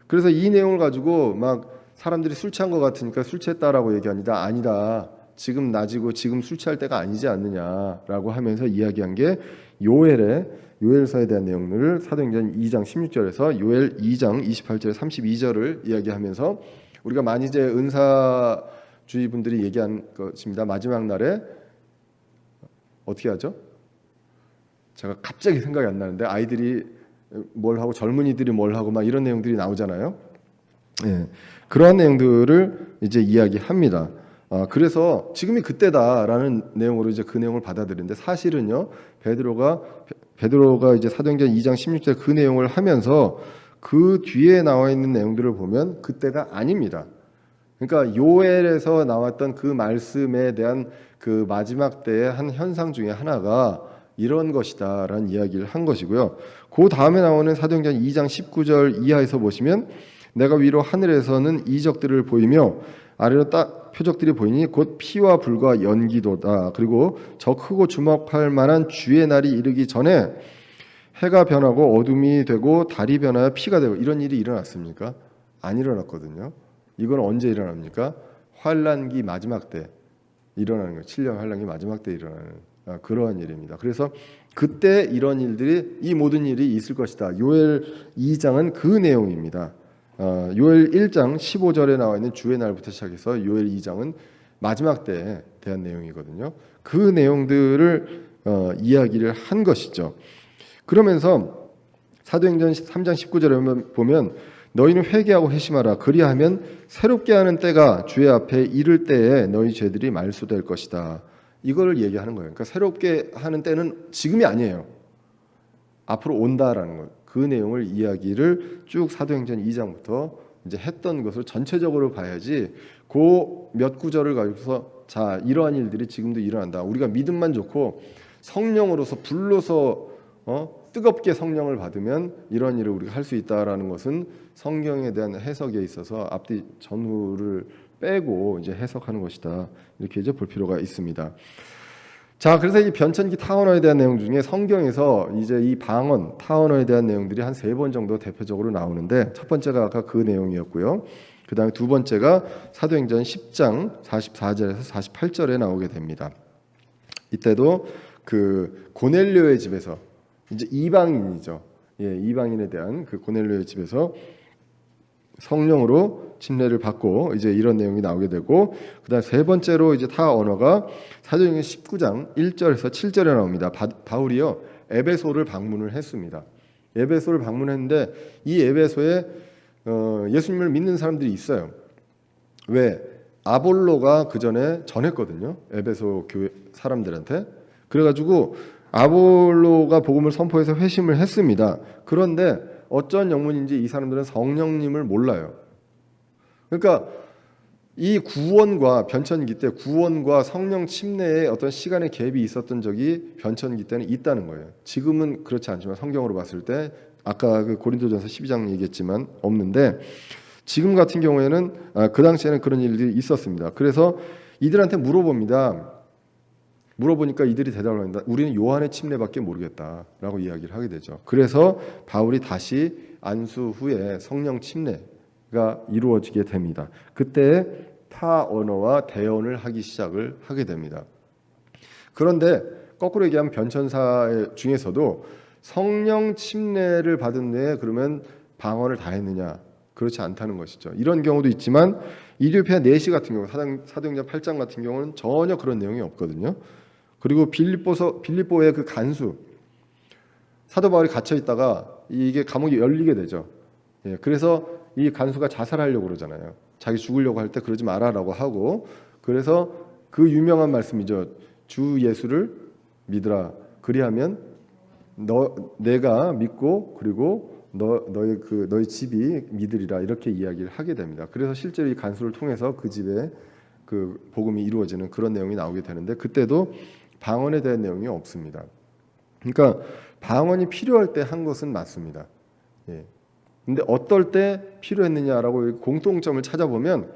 그래서 이 내용을 가지고 막 사람들이 술 취한 것 같으니까 술 취했다라고 얘기합니다. 아니다. 지금 낮이고 지금 술 취할 때가 아니지 않느냐라고 하면서 이야기한 게 요엘서에 대한 내용들을 사도행전 2장 16절에서 요엘 2장 28절 32절을 이야기하면서 우리가 많이 이제 은사 주의 분들이 얘기한 것입니다. 마지막 날에 어떻게 하죠? 제가 갑자기 생각이 안 나는데 아이들이 뭘 하고 젊은이들이 뭘 하고 막 이런 내용들이 나오잖아요. 예, 그러한 내용들을 이제 이야기합니다. 그래서 지금이 그때다라는 내용으로 이제 그 내용을 받아들이는데 사실은요 베드로가 이제 사도행전 2장 16절 그 내용을 하면서 그 뒤에 나와 있는 내용들을 보면 그때가 아닙니다. 그러니까 요엘에서 나왔던 그 말씀에 대한 그 마지막 때의 한 현상 중에 하나가 이런 것이다라는 이야기를 한 것이고요. 그 다음에 나오는 사도행전 2장 19절 이하에서 보시면 내가 위로 하늘에서는 이적들을 보이며 아래로 딱 표적들이 보이니 곧 피와 불과 연기도다. 그리고 저 크고 주목할 만한 주의 날이 이르기 전에 해가 변하고 어둠이 되고 달이 변하여 피가 되고 이런 일이 일어났습니까? 안 일어났거든요. 이건 언제 일어납니까? 환란기 마지막 때 일어나는 거예요. 7년 환란기 마지막 때 일어나는 그러한 일입니다. 그래서 그때 이런 일들이 이 모든 일이 있을 것이다. 요엘 2장은 그 내용입니다. 요엘 1장 15절에 나와 있는 주의 날부터 시작해서 요엘 2장은 마지막 때에 대한 내용이거든요. 그 내용들을 이야기를 한 것이죠. 그러면서 사도행전 3장 19절에 보면 너희는 회개하고 회심하라. 그리하면 새롭게 하는 때가 주의 앞에 이를 때에 너희 죄들이 말소될 것이다. 이걸 얘기하는 거예요. 그러니까 새롭게 하는 때는 지금이 아니에요. 앞으로 온다라는 것. 그 내용을 이야기를 쭉 사도행전 2장부터 이제 했던 것을 전체적으로 봐야지 그 몇 구절을 가지고서 자 이러한 일들이 지금도 일어난다. 우리가 믿음만 좋고 성령으로서 불로서 뜨겁게 성령을 받으면 이런 일을 우리가 할 수 있다라는 것은 성경에 대한 해석에 있어서 앞뒤 전후를 빼고 이제 해석하는 것이다. 이렇게 이제 볼 필요가 있습니다. 자, 그래서 이 변천기 타언어에 대한 내용 중에 성경에서 이제 이 방언 타언어에 대한 내용들이 한 3번 정도 대표적으로 나오는데 첫 번째가 아까 그 내용이었고요. 그다음에 두 번째가 사도행전 10장 44절에서 48절에 나오게 됩니다. 이때도 그 고넬료의 집에서 이제 이방인이죠. 예, 이방인에 대한 그 고넬료의 집에서 성령으로 침례를 받고 이제 이런 내용이 나오게 되고 그다음 세 번째로 이제 타 언어가 사도행전 19장 1절에서 7절에 나옵니다. 바울이요 에베소를 방문을 했습니다. 에베소를 방문했는데 이 에베소에 예수님을 믿는 사람들이 있어요. 왜? 아볼로가 그 전에 전했거든요. 에베소 교회 사람들한테. 그래가지고 아볼로가 복음을 선포해서 회심을 했습니다. 그런데 어쩐 영문인지 이 사람들은 성령님을 몰라요. 그러니까 이 구원과 변천기 때 구원과 성령 침례의 어떤 시간의 갭이 있었던 적이 변천기 때는 있다는 거예요. 지금은 그렇지 않지만 성경으로 봤을 때 아까 그 고린도전서 12장 얘기했지만 없는데 지금 같은 경우에는 그 당시에는 그런 일들이 있었습니다. 그래서 이들한테 물어보니까 이들이 대답을 합니다. 우리는 요한의 침례밖에 모르겠다라고 이야기를 하게 되죠. 그래서 바울이 다시 안수 후에 성령 침례가 이루어지게 됩니다. 그때 타 언어와 대언을 하기 시작을 하게 됩니다. 그런데 거꾸로 얘기하면 변천사 중에서도 성령 침례를 받은 후에 그러면 방언을 다 했느냐? 그렇지 않다는 것이죠. 이런 경우도 있지만 이디오피아 내시 같은 경우 사도행전 8장 같은 경우는 전혀 그런 내용이 없거든요. 그리고 빌립보의 그 간수 사도 바울이 갇혀 있다가 이게 감옥이 열리게 되죠. 예, 그래서 이 간수가 자살하려고 그러잖아요. 자기 죽으려고 할 때 그러지 마라라고 하고 그래서 그 유명한 말씀이죠. 주 예수를 믿으라. 그리하면 내가 믿고 그리고 너희 집이 믿으리라 이렇게 이야기를 하게 됩니다. 그래서 실제로 이 간수를 통해서 그 집에 그 복음이 이루어지는 그런 내용이 나오게 되는데 그때도 방언에 대한 내용이 없습니다. 그러니까 방언이 필요할 때 한 것은 맞습니다. 예. 근데 어떨 때 필요했느냐라고 공통점을 찾아보면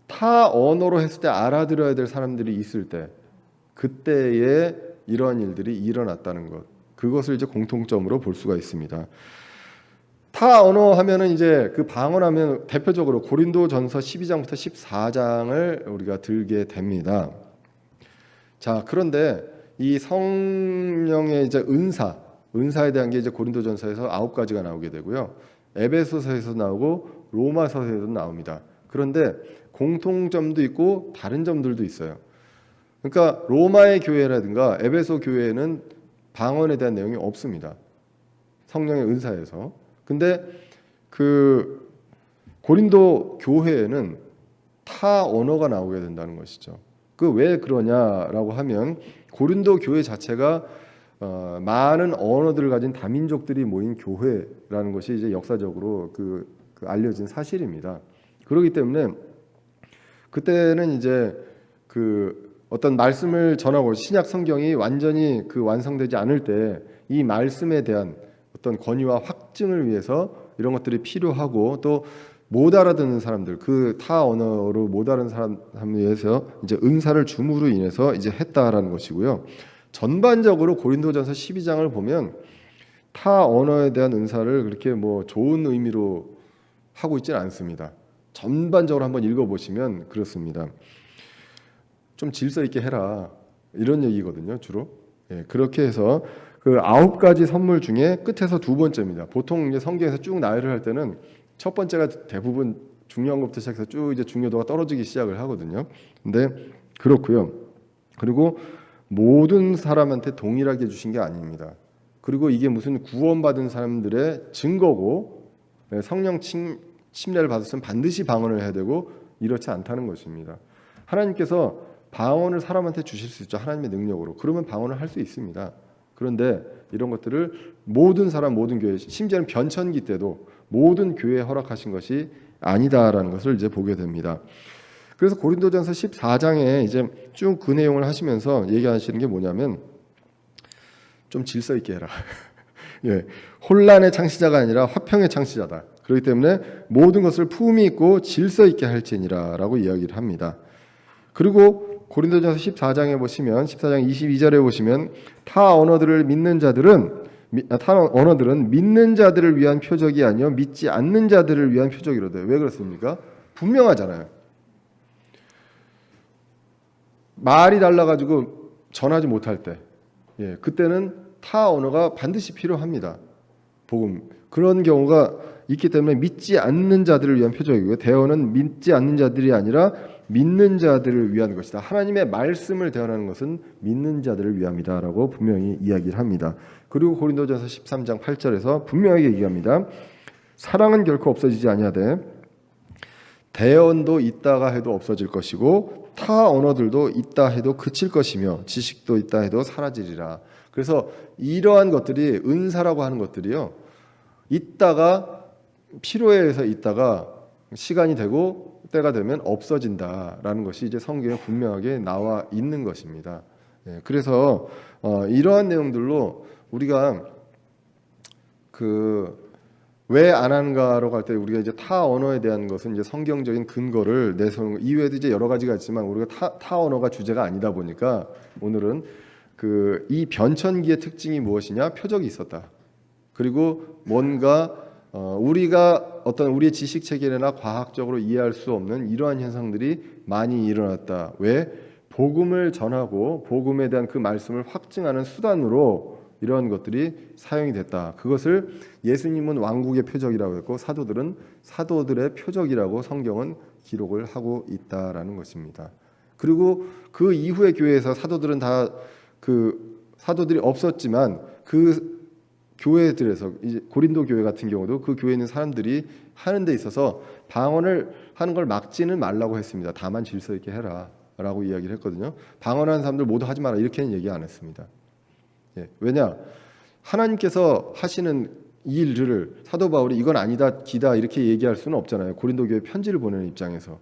타 언어로 했을 때 알아들어야 될 사람들이 있을 때 그때에 이러한 일들이 일어났다는 것. 그것을 이제 공통점으로 볼 수가 있습니다. 타 언어 하면은 이제 그 방언하면 대표적으로 고린도전서 12장부터 14장을 우리가 들게 됩니다. 자, 그런데 이 성령의 이제 은사에 대한 게 이제 고린도전서에서 9가지가 나오게 되고요. 에베소서에서 나오고 로마서에서도 나옵니다. 그런데 공통점도 있고 다른 점들도 있어요. 그러니까 로마의 교회라든가 에베소 교회에는 방언에 대한 내용이 없습니다. 성령의 은사에서. 근데 그 고린도 교회에는 타 언어가 나오게 된다는 것이죠. 그 왜 그러냐라고 하면 고린도 교회 자체가 많은 언어들을 가진 다민족들이 모인 교회라는 것이 이제 역사적으로 그 알려진 사실입니다. 그렇기 때문에 그때는 이제 그 어떤 말씀을 전하고 신약 성경이 완전히 그 완성되지 않을 때 이 말씀에 대한 어떤 권위와 확증을 위해서 이런 것들이 필요하고 또 못 알아듣는 사람들, 그 타 언어로 못 알아듣는 사람을 위해서 이제 은사를 줌으로 인해서 이제 했다라는 것이고요. 전반적으로 고린도전서 12장을 보면 타 언어에 대한 은사를 그렇게 뭐 좋은 의미로 하고 있지는 않습니다. 전반적으로 한번 읽어보시면 그렇습니다. 좀 질서 있게 해라 이런 얘기거든요, 주로. 예, 그렇게 해서 그 9가지 선물 중에 끝에서 두 번째입니다. 보통 이제 성경에서 쭉 나열을 할 때는 첫 번째가 대부분 중요한 것부터 시작해서 쭉 이제 중요도가 떨어지기 시작을 하거든요. 근데 그렇고요. 그리고 모든 사람한테 동일하게 주신 게 아닙니다. 그리고 이게 무슨 구원받은 사람들의 증거고 성령 침례를 받았으면 반드시 방언을 해야 되고 이렇지 않다는 것입니다. 하나님께서 방언을 사람한테 주실 수 있죠. 하나님의 능력으로. 그러면 방언을 할 수 있습니다. 그런데 이런 것들을 모든 사람, 모든 교회, 심지어는 변천기 때도 모든 교회에 허락하신 것이 아니다라는 것을 이제 보게 됩니다. 그래서 고린도전서 14장에 이제 쭉 그 내용을 하시면서 얘기하시는 게 뭐냐면 좀 질서 있게 해라. 예, 혼란의 창시자가 아니라 화평의 창시자다. 그렇기 때문에 모든 것을 품위 있고 질서 있게 할지니라라고 이야기를 합니다. 그리고 고린도전서 14장에 보시면 14장 22절에 보시면 타 언어들을 믿는 자들은 믿는 자들을 위한 표적이 아니요 믿지 않는 자들을 위한 표적이로되. 왜 그렇습니까? 분명하잖아요. 말이 달라가지고 전하지 못할 때, 예, 그때는 타 언어가 반드시 필요합니다. 복음 그런 경우가 있기 때문에 믿지 않는 자들을 위한 표적이고요. 대언은 믿지 않는 자들이 아니라 믿는 자들을 위한 것이다. 하나님의 말씀을 대언하는 것은 믿는 자들을 위함이다라고 분명히 이야기를 합니다. 그리고 고린도전서 13장 8절에서 분명하게 얘기합니다. 사랑은 결코 없어지지 아니하되 대언도 있다가 해도 없어질 것이고 타 언어들도 있다 해도 그칠 것이며 지식도 있다 해도 사라지리라. 그래서 이러한 것들이 은사라고 하는 것들이요, 있다가 필요에 의해서 있다가 시간이 되고 때가 되면 없어진다라는 것이 이제 성경에 분명하게 나와 있는 것입니다. 예, 그래서 이러한 내용들로 우리가 그 왜 안 하는가로 갈 때 우리가 이제 타 언어에 대한 것은 이제 성경적인 근거를 내세우는 이외에도 이제 여러 가지가 있지만 우리가 타 언어가 주제가 아니다 보니까 오늘은 그 이 변천기의 특징이 무엇이냐, 표적이 있었다. 그리고 뭔가 우리가 어떤 우리의 지식 체계나 과학적으로 이해할 수 없는 이러한 현상들이 많이 일어났다. 왜? 복음을 전하고 복음에 대한 그 말씀을 확증하는 수단으로 이러한 것들이 사용이 됐다. 그것을 예수님은 왕국의 표적이라고 했고 사도들은 사도들의 표적이라고 성경은 기록을 하고 있다라는 것입니다. 그리고 그 이후의 교회에서 사도들은 다 그 사도들이 없었지만 그 교회들에서 이제 고린도 교회 같은 경우도 그 교회에 있는 사람들이 하는 데 있어서 방언을 하는 걸 막지는 말라고 했습니다. 다만 질서 있게 해라라고 이야기를 했거든요. 방언하는 사람들 모두 하지 마라 이렇게는 얘기 안 했습니다. 예, 왜냐? 하나님께서 하시는 이 일들을 사도 바울이 이건 아니다 기다 이렇게 얘기할 수는 없잖아요. 고린도 교회 편지를 보내는 입장에서.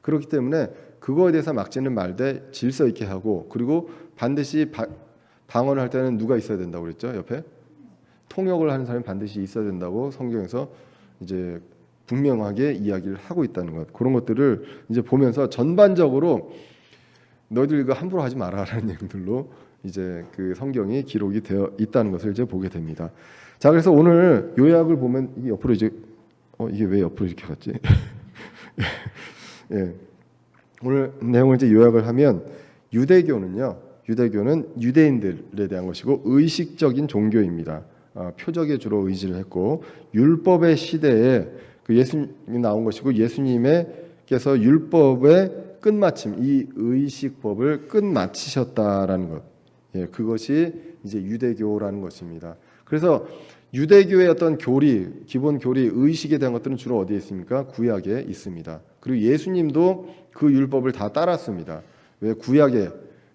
그렇기 때문에 그거에 대해서 막지는 말되 질서 있게 하고, 그리고 반드시 방언을 할 때는 누가 있어야 된다고 그랬죠? 옆에 통역을 하는 사람이 반드시 있어야 된다고 성경에서 이제 분명하게 이야기를 하고 있다는 것. 그런 것들을 이제 보면서 전반적으로 너희들 이거 함부로 하지 마라라는 얘기들로 이제 그 성경이 기록이 되어 있다는 것을 이제 보게 됩니다. 자, 그래서 오늘 요약을 보면 이게 옆으로 이제 이게 왜 옆으로 이렇게 갔지? 예. 오늘 내용을 이제 요약을 하면 유대교는 유대인들에 대한 것이고 의식적인 종교입니다. 표적에 주로 의지를 했고 율법의 시대에 그 예수님이 나온 것이고 예수님께서 율법의 끝마침 이 의식법을 끝마치셨다라는 것. 예, 그것이 이제 유대교라는 것입니다. 그래서 유대교의 어떤 교리, 기본 교리, 의식에 대한 것들은 주로 어디에 있습니까? 구약에 있습니다. 그리고 예수님도 그 율법을 다 따랐습니다. 왜? 구약의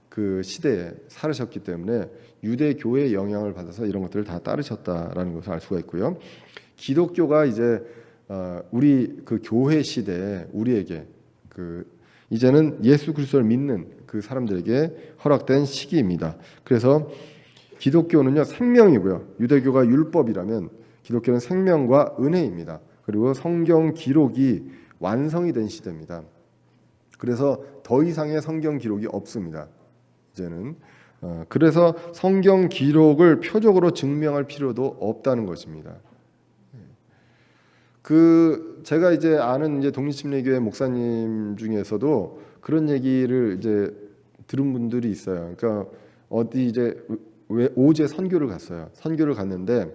그 시대에 살으셨기 때문에 유대교의 영향을 받아서 이런 것들을 다 따르셨다라는 것을 알 수가 있고요. 기독교가 이제 우리 그 교회 시대에 우리에게 그 이제는 예수 그리스도를 믿는 그 사람들에게 허락된 시기입니다. 그래서 기독교는요 생명이고요. 유대교가 율법이라면 기독교는 생명과 은혜입니다. 그리고 성경 기록이 완성이 된 시대입니다. 그래서 더 이상의 성경 기록이 없습니다. 이제는 그래서 성경 기록을 표적으로 증명할 필요도 없다는 것입니다. 그 제가 이제 아는 이제 독립심리교회 목사님 중에서도 그런 얘기를 이제 들은 분들이 있어요. 그러니까 어디 이제 오제 선교를 갔어요. 선교를 갔는데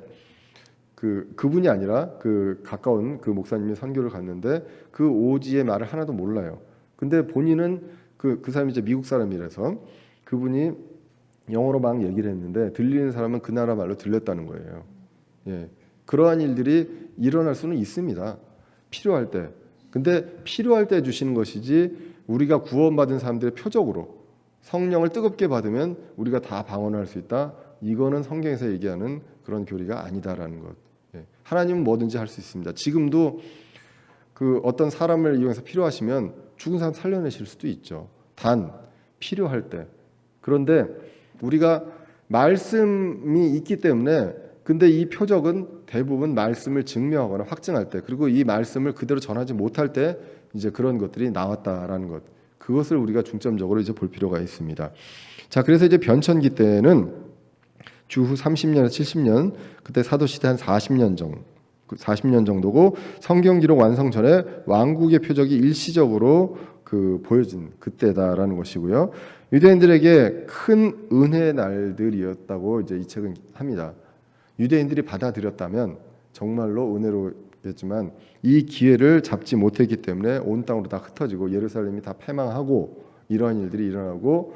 그분이 아니라 그 가까운 그 목사님이 선교를 갔는데 그 오지의 말을 하나도 몰라요. 근데 본인은 그 사람이 이제 미국 사람이라서 그분이 영어로 막 얘기를 했는데 들리는 사람은 그 나라 말로 들렸다는 거예요. 예. 그러한 일들이 일어날 수는 있습니다. 필요할 때. 근데 필요할 때 주시는 것이지 우리가 구원받은 사람들의 표적으로 성령을 뜨겁게 받으면 우리가 다 방언할 수 있다. 이거는 성경에서 얘기하는 그런 교리가 아니다라는 것. 예. 하나님은 뭐든지 할 수 있습니다. 지금도 그 어떤 사람을 이용해서 필요하시면 죽은 사람 살려내실 수도 있죠. 단 필요할 때. 그런데 우리가 말씀이 있기 때문에 근데 이 표적은 대부분 말씀을 증명하거나 확증할 때 그리고 이 말씀을 그대로 전하지 못할 때 이제 그런 것들이 나왔다라는 것. 그것을 우리가 중점적으로 이제 볼 필요가 있습니다. 자, 그래서 이제 변천기 때는 주후 30년에서 70년 그때 사도 시대 한 40년 정도고 성경 기록 완성 전에 왕국의 표적이 일시적으로 그 보여진 그때다라는 것이고요. 유대인들에게 큰 은혜의 날들이었다고 이제 이 책은 합니다. 유대인들이 받아들였다면 정말로 은혜로겠지만 이 기회를 잡지 못했기 때문에 온 땅으로 다 흩어지고 예루살렘이 다 패망하고 이러한 일들이 일어나고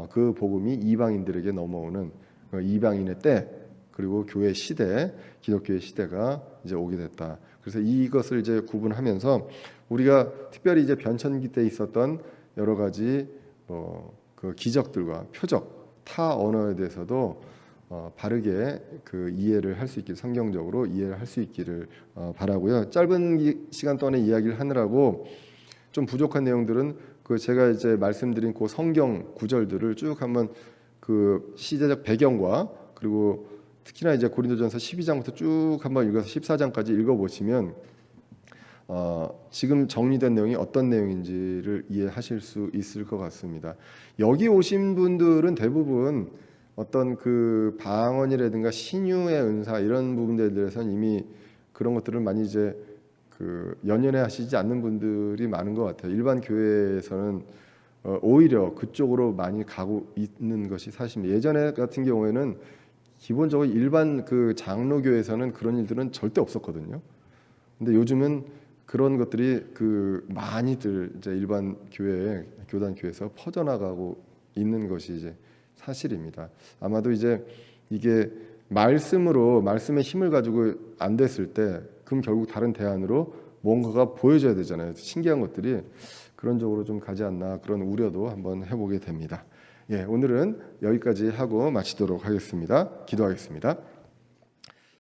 그 복음이 이방인들에게 넘어오는 이방인의 때 그리고 교회 시대, 기독교의 시대가 이제 오게 됐다. 그래서 이것을 이제 구분하면서 우리가 특별히 이제 변천기 때 있었던 여러 가지 그 기적들과 표적, 타 언어에 대해서도 바르게 그 이해를 할 수 있기를 성경적으로 이해를 할 수 있기를 바라고요. 짧은 시간 동안에 이야기를 하느라고 좀 부족한 내용들은 그 제가 이제 말씀드린 그 성경 구절들을 쭉 한번 그 시대적 배경과 그리고 특히나 이제 고린도전서 12장부터 쭉 한번 읽어서 14장까지 읽어보시면 지금 정리된 내용이 어떤 내용인지를 이해하실 수 있을 것 같습니다. 여기 오신 분들은 대부분 어떤 그 방언이라든가 신유의 은사 이런 부분들에 대해서는 이미 그런 것들을 많이 이제 그 연연해 하시지 않는 분들이 많은 것 같아요. 일반 교회에서는 오히려 그쪽으로 많이 가고 있는 것이 사실입니다. 예전에 같은 경우에는 기본적으로 일반 그 장로교에서는 그런 일들은 절대 없었거든요. 근데 요즘은 그런 것들이 그 많이들 이제 일반 교회, 교단 교회에서 퍼져나가고 있는 것이 이제 사실입니다. 아마도 이제 이게 말씀의 힘을 가지고 안 됐을 때 그럼 결국 다른 대안으로 뭔가가 보여져야 되잖아요. 신기한 것들이 그런 쪽으로 좀 가지 않나 그런 우려도 한번 해보게 됩니다. 예, 오늘은 여기까지 하고 마치도록 하겠습니다. 기도하겠습니다.